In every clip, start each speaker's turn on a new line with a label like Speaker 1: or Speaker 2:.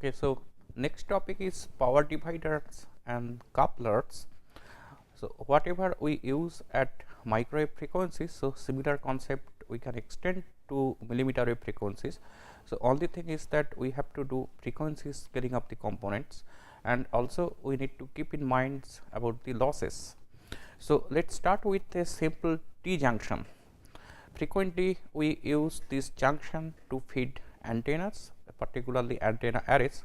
Speaker 1: Okay, so next topic is power dividers and couplers. So whatever we use at microwave frequencies, so similar concept we can extend to millimeter wave frequencies. So only thing is that we have to do frequency scaling of the components, and also we need to keep in mind about the losses. So let's start with a simple T junction. Frequently we use this junction to feed antennas, particularly antenna arrays.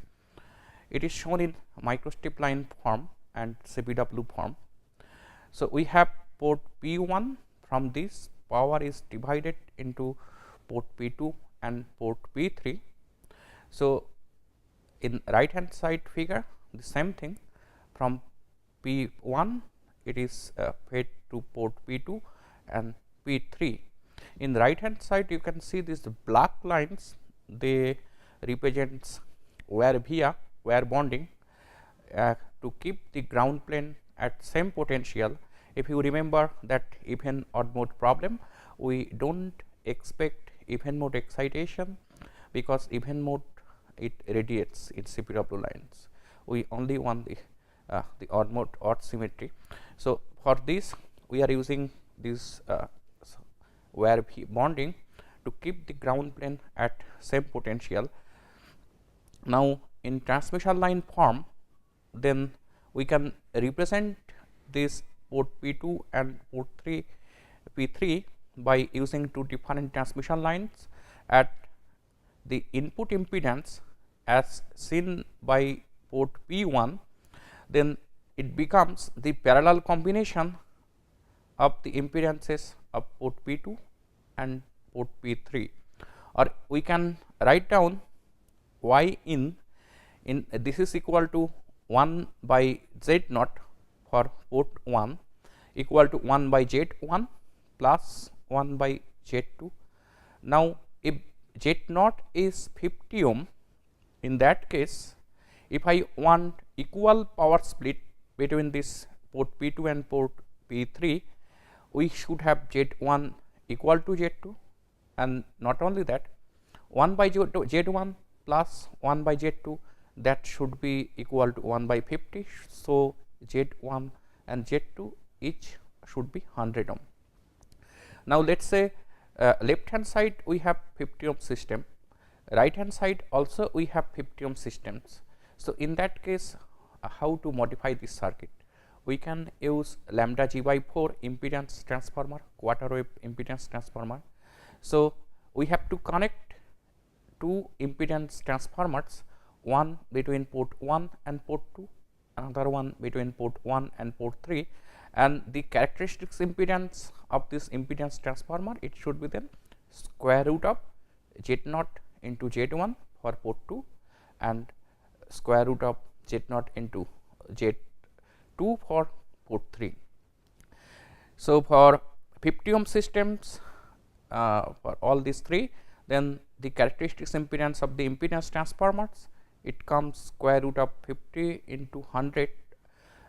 Speaker 1: It is shown in microstrip line form and CPW form. So we have port P1. From this, power is divided into port P2 and port P3. So in right hand side figure, the same thing, from P1 it is fed to port P2 and P3. In the right hand side you can see these black lines, they represents wire bonding to keep the ground plane at same potential. If you remember that even odd mode problem, we don't expect even mode excitation, because even mode it radiates in CPW lines. We only want the odd mode odd symmetry. So for this we are using this wire bonding to keep the ground plane at same potential. Now in transmission line form, then we can represent this port P2 and port P3 by using two different transmission lines. At the input impedance as seen by port P1, then it becomes the parallel combination of the impedances of port P2 and port P3, or we can write down y in this is equal to 1 by z naught for port 1 equal to 1 by z1 plus 1 by z2. Now if z naught is 50 ohm, in that case if I want equal power split between this port P2 and port P3, we should have z1 equal to z2, and not only that, 1 by z1 plus 1 by z2, that should be equal to 1 by 50. So z1 and z2 each should be 100 ohm. Now let us say left hand side we have 50 ohm system, right hand side also we have 50 ohm systems. So in that case, how to modify this circuit? We can use lambda g by 4 impedance transformer, quarter wave impedance transformer. So we have to connect two impedance transformers, one between port 1 and port 2, another one between port 1 and port 3, and the characteristics impedance of this impedance transformer, it should be then square root of z0 into z1 for port 2 and square root of z0 into z2 for port 3. So for 50 ohm systems, for all these three, then the characteristics impedance of the impedance transformers, it comes square root of 50 into 100,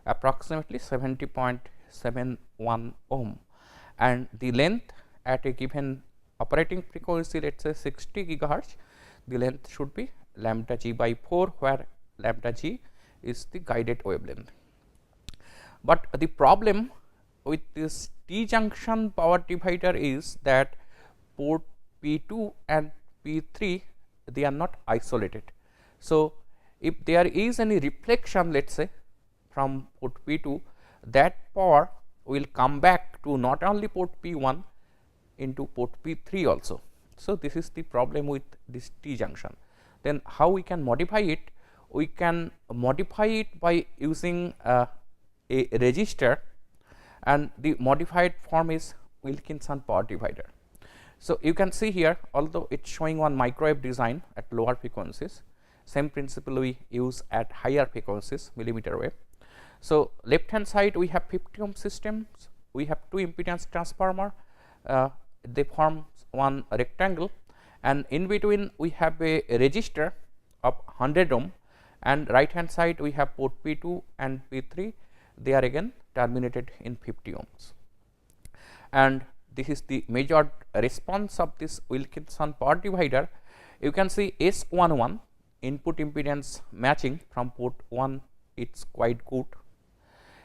Speaker 1: approximately 70.71 ohm, and the length at a given operating frequency, let us say 60 gigahertz, the length should be lambda g by 4, where lambda g is the guided wavelength. But the problem with this T junction power divider is that port P2 and P3, they are not isolated. So if there is any reflection, let us say from port P2, that power will come back to not only port P1 into port P3 also. So this is the problem with this T junction. Then how we can modify it? We can modify it by using a resistor, and the modified form is Wilkinson power divider. So you can see here, although it is showing one microwave design at lower frequencies, same principle we use at higher frequencies, millimeter wave. So left hand side we have 50 ohm systems, we have two impedance transformer, they form one rectangle, and in between we have a resistor of 100 ohm, and right hand side we have port P2 and P3, they are again terminated in 50 ohms. And this is the measured response of this Wilkinson power divider. You can see S11 input impedance matching from port 1, it's quite good.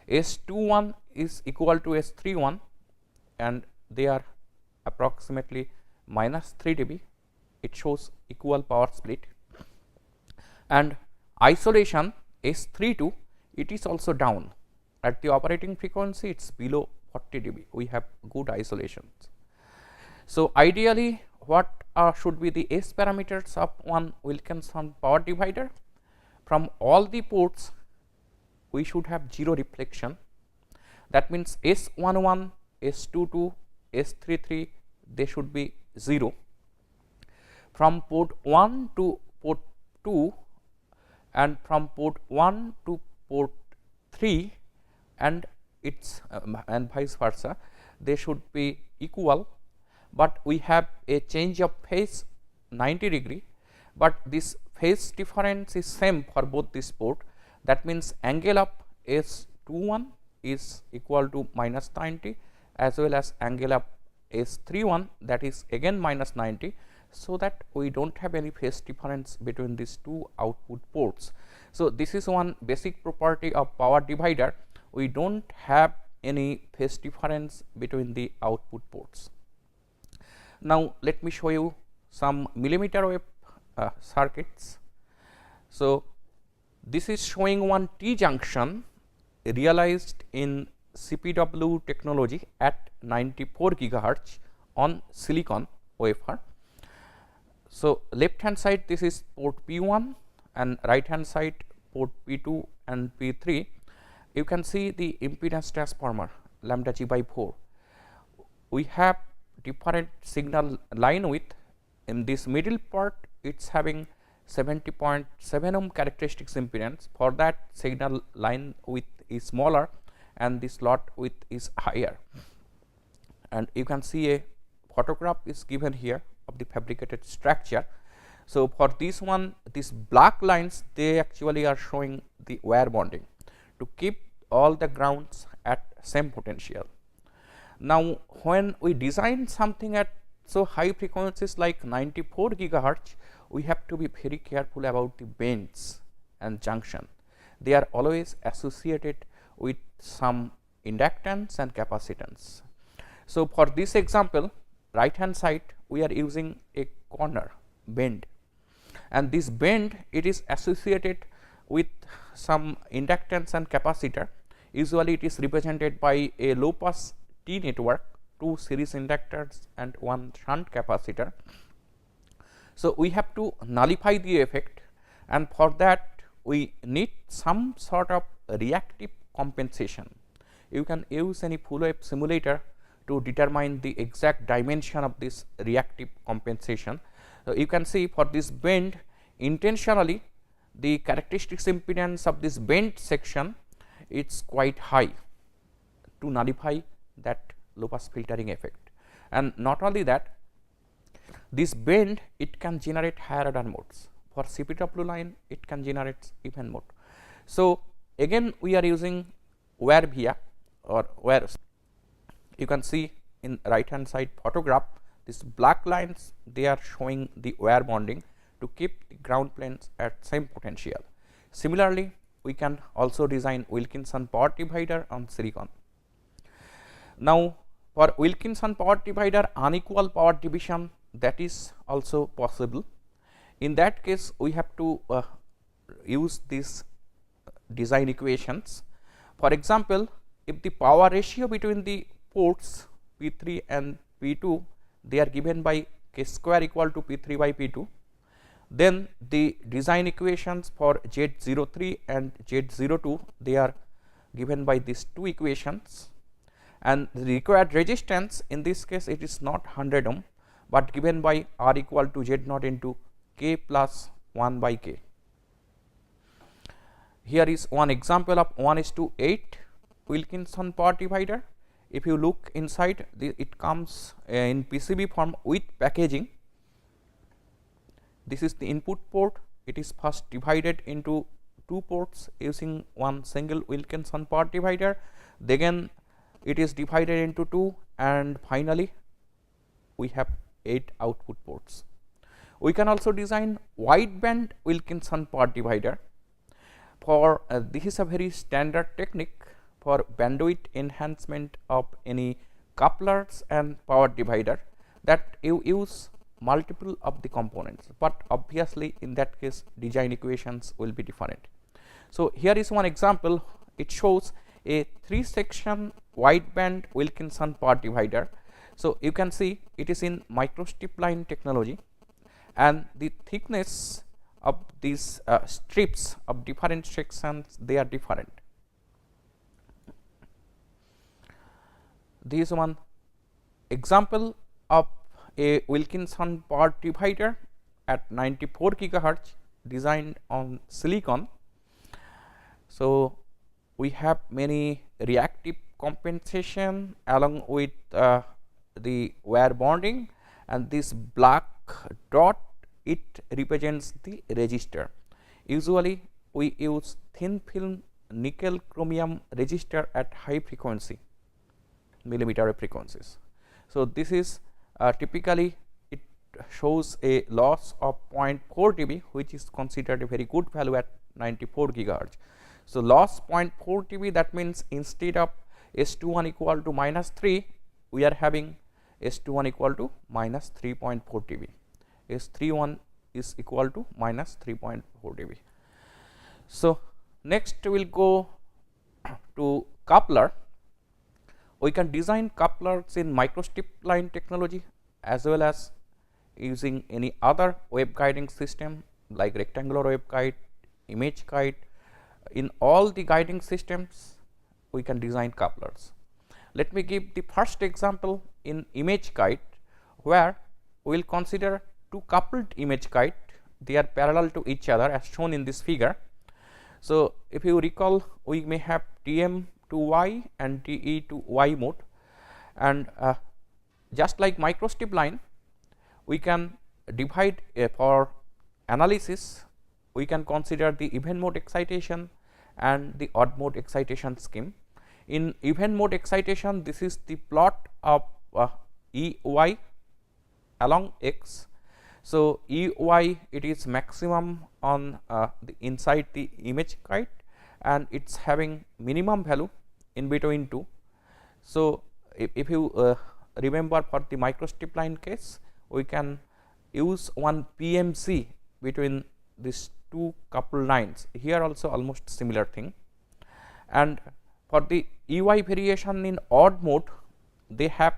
Speaker 1: S21 is equal to S31 and they are approximately minus 3 dB. It shows equal power split. And isolation S32, it is also down. At the operating frequency, it's below 40 dB. We have good isolations. So ideally, what should be the S parameters of one Wilkinson power divider? From all the ports, we should have 0 reflection. That means S11, S22, S33, they should be 0. From port 1 to port 2 and from port 1 to port 3 and its and vice versa, they should be equal, but we have a change of phase 90 degree, but this phase difference is same for both this port. That means angle of S21 is equal to minus 90 as well as angle of S31, that is again minus 90, so that we do not have any phase difference between these two output ports. So, this is one basic property of power divider, we do not have any phase difference between the output ports. Now, let me show you some millimeter wave circuits. So, this is showing one T junction realized in CPW technology at 94 gigahertz on silicon wafer. So, left hand side this is port P1 and right hand side port P2 and P3. You can see the impedance transformer lambda G by 4. We have different signal line width. In this middle part, it is having 70.7 ohm characteristics impedance. For that, signal line width is smaller and the slot width is higher. And you can see a photograph is given here of the fabricated structure. So, for this one, these black lines, they actually are showing the wire bonding to keep all the grounds at same potential. Now, when we design something at so high frequencies like 94 gigahertz, we have to be very careful about the bends and junction. They are always associated with some inductance and capacitance. So, for this example, right hand side we are using a corner bend, and this bend, it is associated with some inductance and capacitor. Usually, it is represented by a low pass T network, 2 series inductors and 1 shunt capacitor. So, we have to nullify the effect, and for that we need some sort of reactive compensation. You can use any full wave simulator to determine the exact dimension of this reactive compensation. So, you can see for this bend, intentionally the characteristics impedance of this bent section is quite high to nullify that low pass filtering effect. And not only that, this bend, it can generate higher order modes. For CPW line, it can generate even mode. So, again we are using wire via or wires. You can see in right hand side photograph, these black lines, they are showing the wire bonding to keep the ground planes at same potential. Similarly, we can also design Wilkinson power divider on silicon. Now, for Wilkinson power divider unequal power division, that is also possible. In that case, we have to use these design equations. For example, if the power ratio between the ports P3 and P2, they are given by k square equal to P3 by P2, then the design equations for Z03 and Z02, they are given by these two equations, and the required resistance in this case it is not 100 ohm, but given by R equal to Z0 into K plus 1 by K. Here is one example of 1:8 Wilkinson power divider. If you look inside, it comes in PCB form with packaging. This is the input port. It is first divided into 2 ports using one single Wilkinson power divider. Then it is divided into 2, and finally we have 8 output ports. We can also design wideband Wilkinson power divider. For this is a very standard technique for bandwidth enhancement of any couplers and power divider, that you use multiple of the components, but obviously in that case design equations will be different. So here is one example. It shows a 3-section wideband Wilkinson power divider. So you can see it is in microstrip line technology, and the thickness of these strips of different sections, they are different. This is one example of a Wilkinson power divider at 94 gigahertz designed on silicon. So we have many reactive compensation along with the wire bonding, and this black dot, it represents the resistor. Usually we use thin film nickel chromium resistor at high frequency, millimeter wave frequencies. So this is typically it shows a loss of 0.4 dB, which is considered a very good value at 94 gigahertz. So loss 0.4 dB, that means instead of S21 equal to -3, we are having S21 equal to -3.4 dB. S31 is equal to -3.4 dB. So next we will go to coupler. We can design couplers in microstrip line technology as well as using any other waveguiding system like rectangular waveguide, image guide. In all the guiding systems we can design couplers. Let me give the first example in image guide, where we will consider two coupled image guide. They are parallel to each other as shown in this figure. So if you recall, we may have TM to Y and TE to Y mode, and just like microstrip line, we can divide for analysis. We can consider the even mode excitation and the odd mode excitation scheme. In even mode excitation, this is the plot of EY along X. So EY, it is maximum on the inside the image guide, and it is having minimum value in between two. So if you remember, for the microstrip line case, we can use one PMC between these two coupled lines. Here also almost similar thing. And for the EY variation in odd mode, they have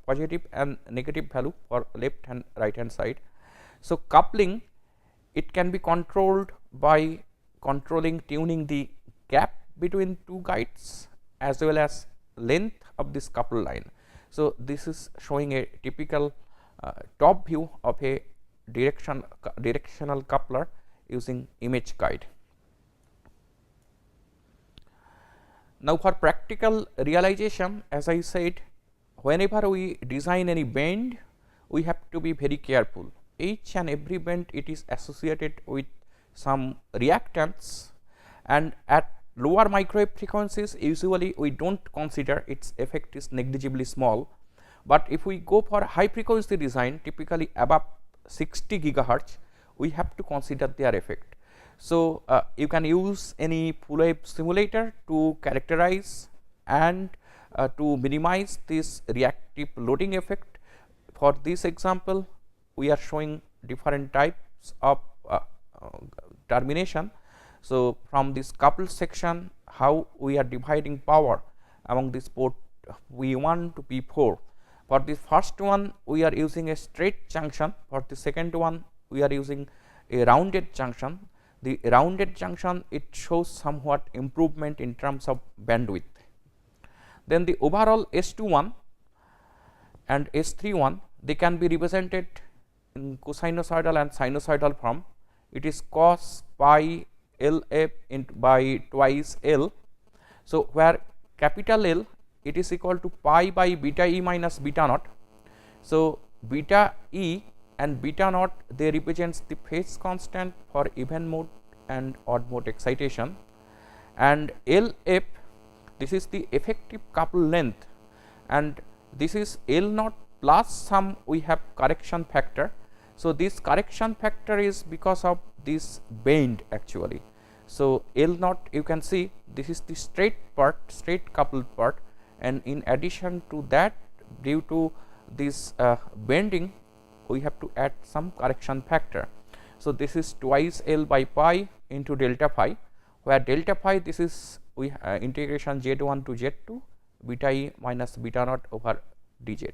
Speaker 1: positive and negative value for left and right hand side. So coupling, it can be controlled by tuning the gap between two guides as well as length of this coupled line. So this is showing a typical top view of a directional coupler using image guide. Now for practical realization, as I said, whenever we design any bend, we have to be very careful. Each and every bend, it is associated with some reactance, and at lower microwave frequencies usually we do not consider its effect is negligibly small, but if we go for high frequency design, typically above 60 gigahertz, we have to consider their effect. So you can use any full wave simulator to characterize and to minimize this reactive loading effect. For this example, we are showing different types of termination. So from this coupled section, how we are dividing power among this port V1 to P4. For the first one, we are using a straight junction. For the second one, we are using a rounded junction. The rounded junction, it shows somewhat improvement in terms of bandwidth. Then the overall S21 and S31, they can be represented in cosinusoidal and sinusoidal form. It is cos pi LF by twice L. So where capital L, it is equal to pi by beta E minus beta naught. So beta E and beta naught, they represents the phase constant for even mode and odd mode excitation, and LF, this is the effective couple length, and this is L naught plus some we have correction factor. So, this correction factor is because of this bend actually. So, L naught you can see this is the straight part, straight coupled part, and in addition to that, due to this bending, we have to add some correction factor. So, this is twice L by pi into delta phi, where delta phi this is we integration z1 to z2 beta e minus beta naught over dz.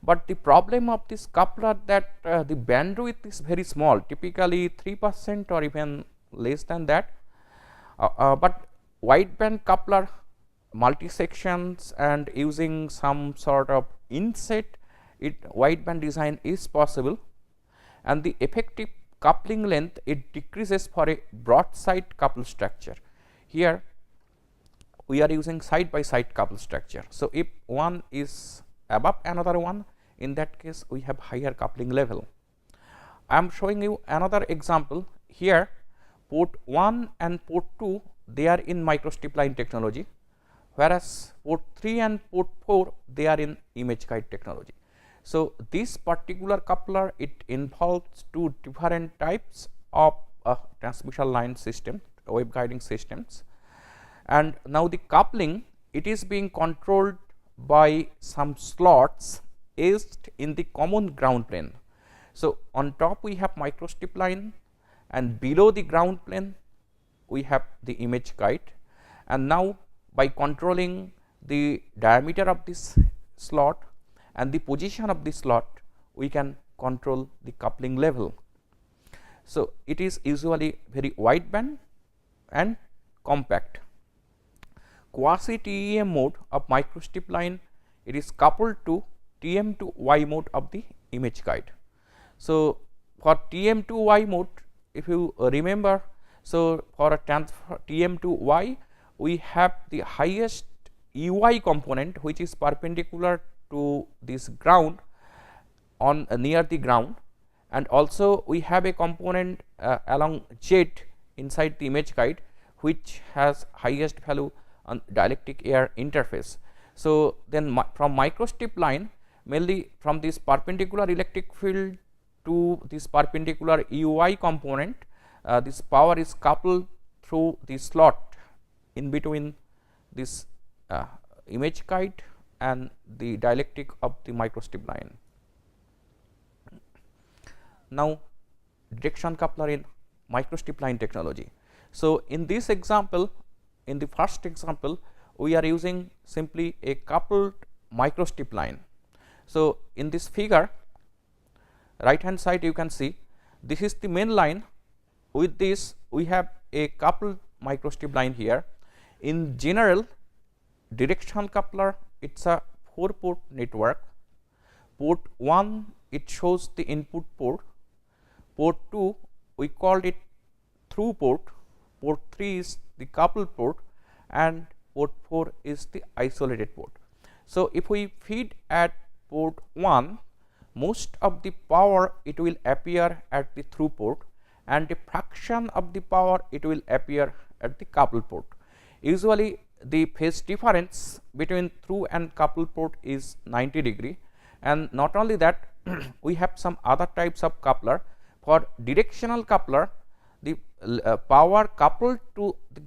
Speaker 1: But the problem of this coupler that the bandwidth is very small, typically 3% or even less than that, but wideband coupler multi sections and using some sort of inset, wideband design is possible, and the effective coupling length it decreases for a broadside couple structure. Here we are using side by side couple structure. So, if one is above another one, in that case we have higher coupling level. I am showing you another example here. Port 1 and port 2 they are in microstrip line technology, whereas port 3 and port 4 they are in image guide technology. So, this particular coupler it involves two different types of transmission line system, wave guiding systems, and now the coupling it is being controlled by some slots etched in the common ground plane. So, on top we have microstrip line, and below the ground plane we have the image guide, and now by controlling the diameter of this slot and the position of the slot, we can control the coupling level. So, it is usually very wideband and compact. Quasi TEM mode of microstrip line it is coupled to TM to Y mode of the image guide. So, for TM to Y mode, if you remember, so for a transfer TM to Y we have the highest EY component which is perpendicular to this ground on near the ground, and also we have a component along Z inside the image guide which has highest value on dielectric air interface. So, then from microstrip line mainly from this perpendicular electric field to this perpendicular EY component, this power is coupled through the slot in between this image guide and the dielectric of the microstrip line. Now, direction coupler in microstrip line technology. So, in this example, in the first example we are using simply a coupled microstrip line. So, in this figure right hand side you can see this is the main line, with this we have a coupled microstrip line here. In general, directional coupler it is a 4-port network. Port 1 it shows the input port, port 2 we called it through port, port 3 is the coupled port, and port 4 is the isolated port. So, if we feed at port 1, most of the power it will appear at the through port, and a fraction of the power it will appear at the coupled port. Usually the phase difference between through and coupled port is 90 degree, and not only that we have some other types of coupler. For directional coupler, the power coupled to the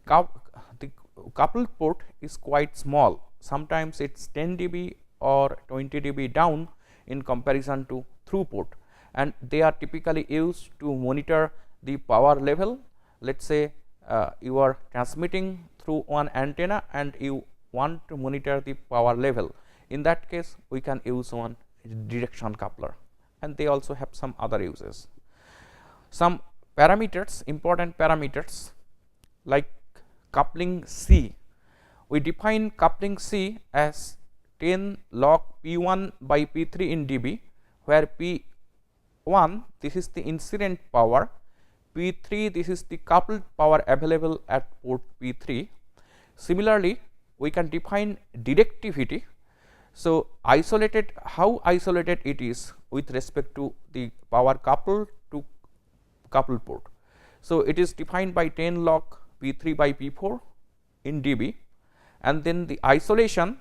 Speaker 1: coupled port is quite small, sometimes it is 10 dB or 20 dB down in comparison to through port, and they are typically used to monitor the power level. Let us say you are transmitting through one antenna and you want to monitor the power level. In that case we can use one direction coupler, and they also have some other uses. Some parameters, important parameters like coupling C. We define coupling C as 10 log P1 by P3 in dB, where P1 this is the incident power, P3 this is the coupled power available at port P3. Similarly, we can define directivity. So, isolated, how isolated it is with respect to the power coupled to coupled port. So, it is defined by 10 log P3 by P4 in dB, and then the isolation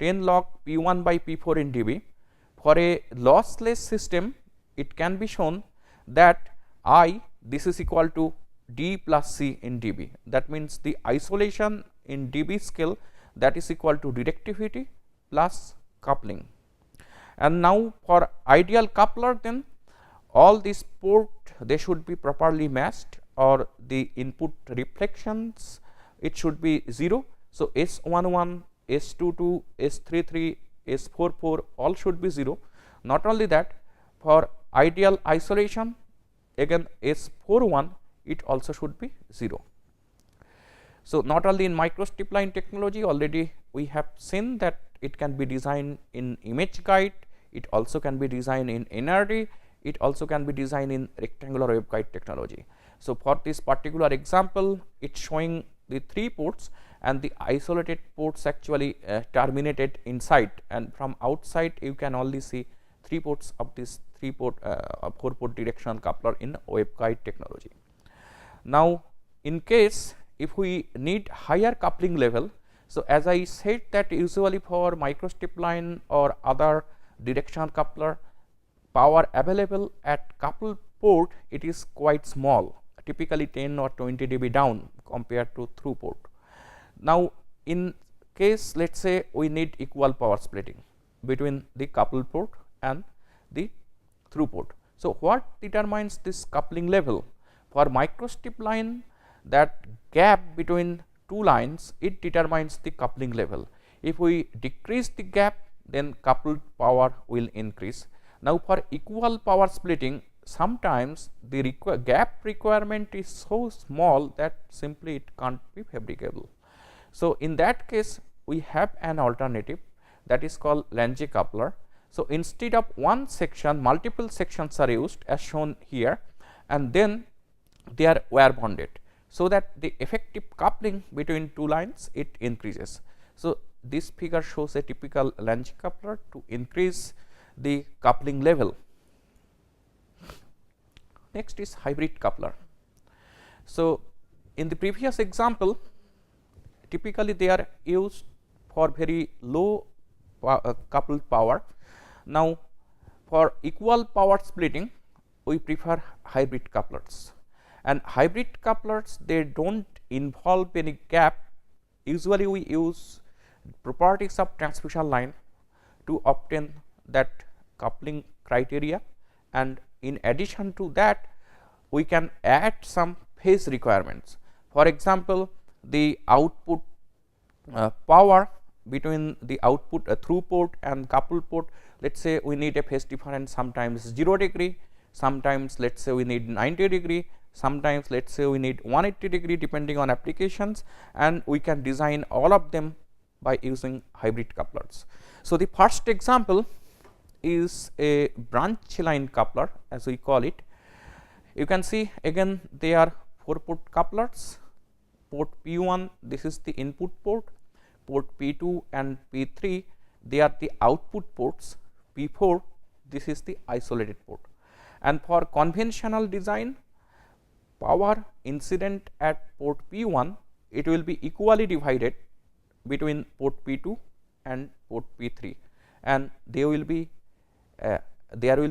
Speaker 1: 10 log P1 by P4 in dB. For a lossless system it can be shown that I this is equal to d plus c in dB. That means the isolation in dB scale, that is equal to directivity plus coupling. And now for ideal coupler, then all these port they should be properly matched, or the input reflections it should be 0. So, S11, S22, S33, S44 all should be 0. Not only that, for ideal isolation again S41 it also should be 0. So, not only in microstrip line technology, already we have seen that it can be designed in image guide, it also can be designed in NRD, it also can be designed in rectangular waveguide technology. So, for this particular example, it is showing the 3 ports and the isolated ports actually terminated inside, and from outside you can only see 3 ports of this 4 port directional coupler in waveguide technology. Now, in case if we need higher coupling level, so as I said that usually for microstrip line or other directional coupler, power available at coupled port it is quite small, typically 10 or 20 dB down compared to through port. Now, in case let us say we need equal power splitting between the coupled port and the through port. So, what determines this coupling level? For microstrip line, that gap between 2 lines it determines the coupling level. If we decrease the gap, then coupled power will increase. Now, for equal power splitting, sometimes the gap requirement is so small that simply it can't be fabricable. So, in that case we have an alternative, that is called Lange coupler. So, instead of one section, multiple sections are used as shown here, and then they are wire bonded, so that the effective coupling between 2 lines it increases. So, this figure shows a typical Lange coupler to increase the coupling level. Next is hybrid coupler. So, in the previous example, typically they are used for very low coupled power. Now, for equal power splitting we prefer hybrid couplers, and hybrid couplers they do not involve any gap. Usually we use properties of transmission line to obtain that coupling criteria, and in addition to that we can add some phase requirements. For example, the output power between the output through port and coupled port, let us say we need a phase difference sometimes 0 degree, sometimes let us say we need 90 degree, sometimes let us say we need 180 degree depending on applications, and we can design all of them by using hybrid couplers. So, the first example is a branch line coupler as we call it. You can see again they are 4 port couplers. Port P1 this is the input port, port P2 and P3 they are the output ports, P4 this is the isolated port. And for conventional design, power incident at port P1 it will be equally divided between port P2 and port P3, and there will be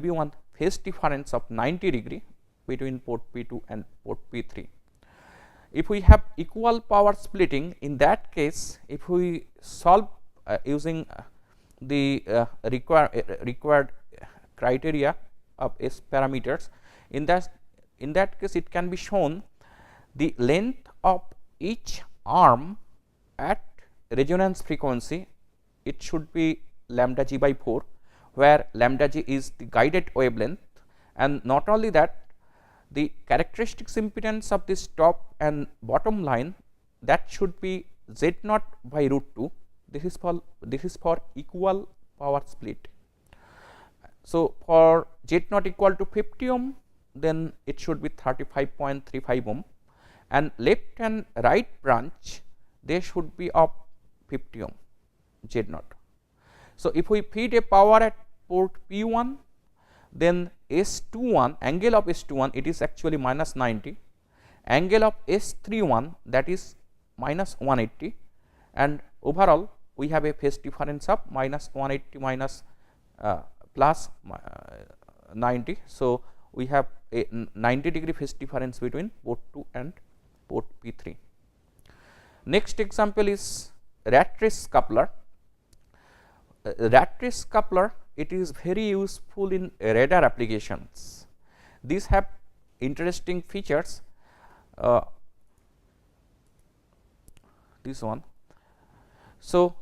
Speaker 1: one phase difference of 90 degree between port P2 and port P3. If we have equal power splitting, in that case if we solve using the required criteria of S parameters, in that case it can be shown the length of each arm at resonance frequency it should be lambda g by 4, where lambda g is the guided wavelength, and not only that, the characteristics impedance of this top and bottom line that should be Z naught by root 2. This is for equal power split. So, for Z naught equal to 50 ohm, then it should be 35.35 ohm, and left and right branch they should be of 50 ohm Z naught. So, if we feed a power at port P1, then S21 angle of S21 it is actually minus 90, angle of S31 that is minus 180, and overall we have a phase difference of minus 180 minus plus 90. So, we have a 90 degree phase difference between port 2 and port P3. Next example is rat race coupler. Rat race coupler, it is very useful in radar applications. These have interesting features. This one. So,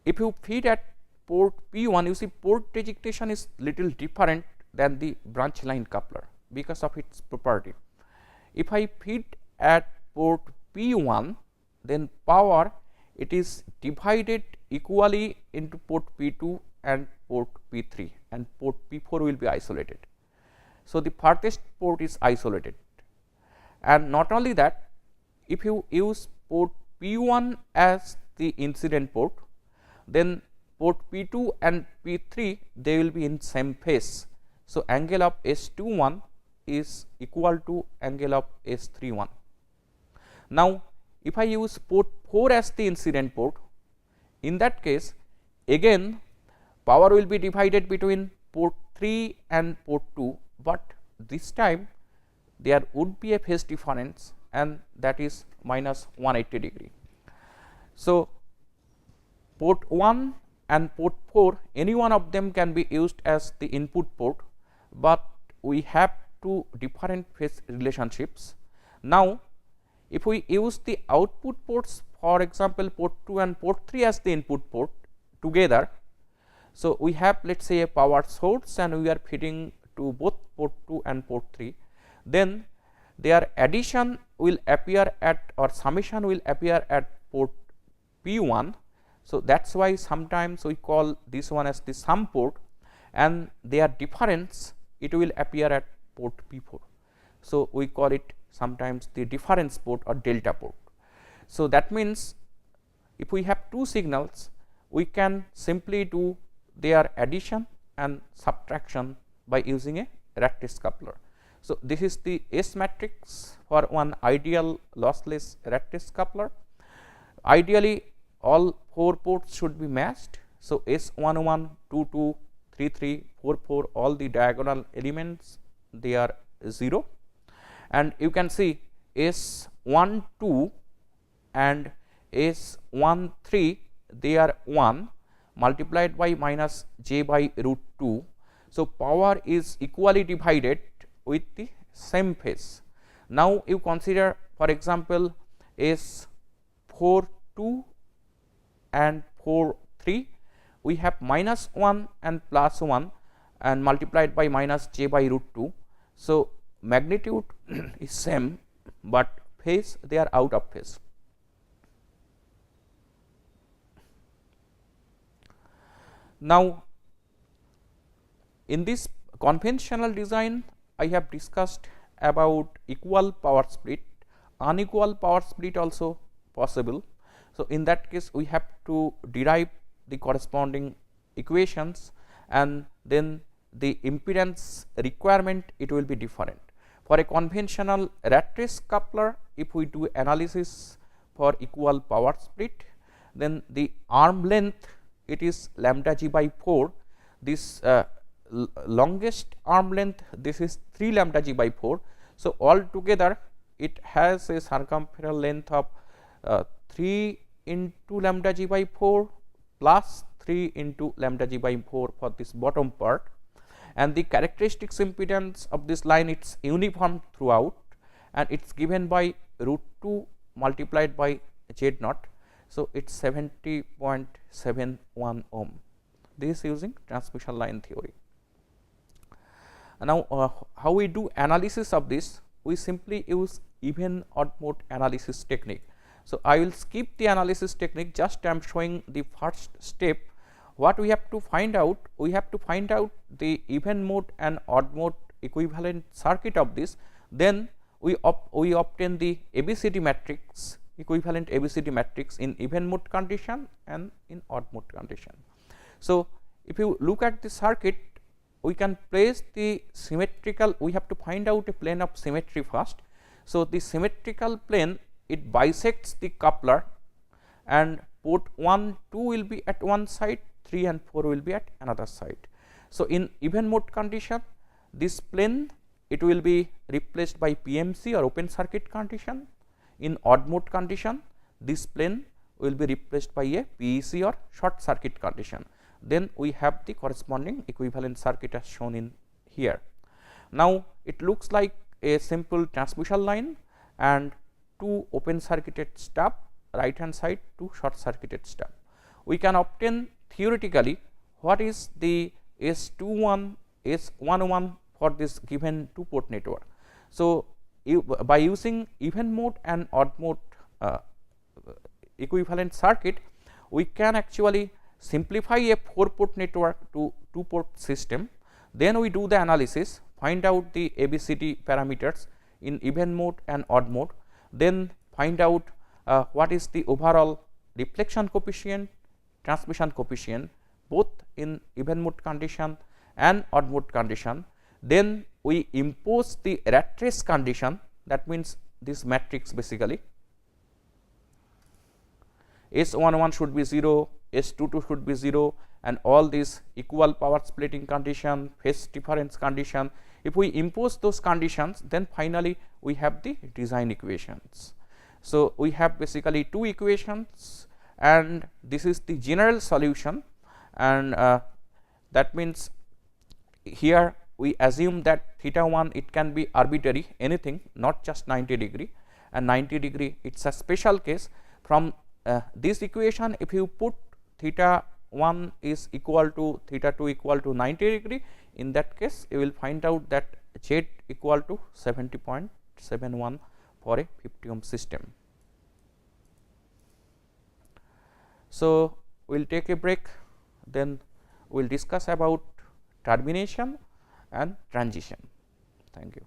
Speaker 1: if you feed at port P1, you see port ejection is little different than the branch line coupler because of its property. If I feed at port P1, then power, it is divided equally into port P2 and port P3, and port P4 will be isolated. So, the farthest port is isolated, and not only that, if you use port P1 as the incident port, then port P2 and P3, they will be in same phase. So, angle of S21 is equal to angle of S31. Now, if I use port 4 as the incident port, in that case again power will be divided between port 3 and port 2, but this time there would be a phase difference, and that is minus 180 degree. So, port 1 and port 4, any one of them can be used as the input port, but we have two different phase relationships. Now, if we use the output ports, for example port 2 and port 3 as the input port together, so we have let us say a power source and we are feeding to both port 2 and port 3, then their addition will appear at, or summation will appear at port P1. So, that is why sometimes we call this one as the sum port, and their difference it will appear at port P4. So, we call it sometimes the difference port or delta port. So, that means if we have two signals, we can simply do their addition and subtraction by using a rat race coupler. So, this is the S matrix for one ideal lossless rat race coupler. Ideally, all 4 ports should be matched. So, S11, 22, 33, 44, all the diagonal elements, they are 0, and you can see S12 and S13, they are 1 multiplied by minus j by root 2. So, power is equally divided with the same phase. Now, you consider for example S42 and 43, we have minus 1 and plus 1 and multiplied by minus j by root 2. So, magnitude is same, but phase they are out of phase. Now, in this conventional design, I have discussed about equal power split, unequal power split also possible. So, in that case we have to derive the corresponding equations, and then the impedance requirement it will be different. For a conventional rat race coupler, if we do analysis for equal power split, then the arm length it is lambda g by 4. This longest arm length, this is 3 lambda g by 4. So, altogether it has a circumferential length of 3 into lambda g by 4 plus 3 into lambda g by 4 for this bottom part, and the characteristics impedance of this line it is uniform throughout, and it is given by root 2 multiplied by z naught. So, it is 70.71 ohm. This is using transmission line theory. Now, how we do analysis of this? We simply use even odd mode analysis technique. So, I will skip the analysis technique, just I am showing the first step. What we have to find out? We have to find out the even mode and odd mode equivalent circuit of this. Then we obtain the ABCD matrix, equivalent ABCD matrix in even mode condition and in odd mode condition. So, if you look at the circuit, we can place the symmetrical, we have to find out a plane of symmetry first. So, the symmetrical plane it bisects the coupler, and port 1, 2 will be at one side, 3 and 4 will be at another side. So, in even mode condition, this plane it will be replaced by PMC or open circuit condition. In odd mode condition, this plane will be replaced by a PEC or short circuit condition. Then we have the corresponding equivalent circuit as shown in here. Now, it looks like a simple transmission line and two open circuited stub, right hand side, two short circuited stub. We can obtain theoretically what is the S21, S11 for this given two port network. So, by using even mode and odd mode equivalent circuit, we can actually simplify a 4-port network to 2-port system. Then we do the analysis, find out the ABCD parameters in even mode and odd mode, then find out what is the overall reflection coefficient, transmission coefficient both in even mode condition and odd mode condition. Then we impose the rat race condition, that means this matrix basically S11 should be 0, S22 should be 0, and all these equal power splitting condition, phase difference condition. If we impose those conditions, then finally we have the design equations. So, we have basically two equations and this is the general solution, and that means here we assume that theta 1 it can be arbitrary anything, not just 90 degree, and 90 degree it is a special case. From this equation, if you put theta 1 is equal to theta 2 equal to 90 degree, in that case you will find out that Z equal to 70.71 for a 50 ohm system. So, we will take a break, then we will discuss about termination and transition. Thank you.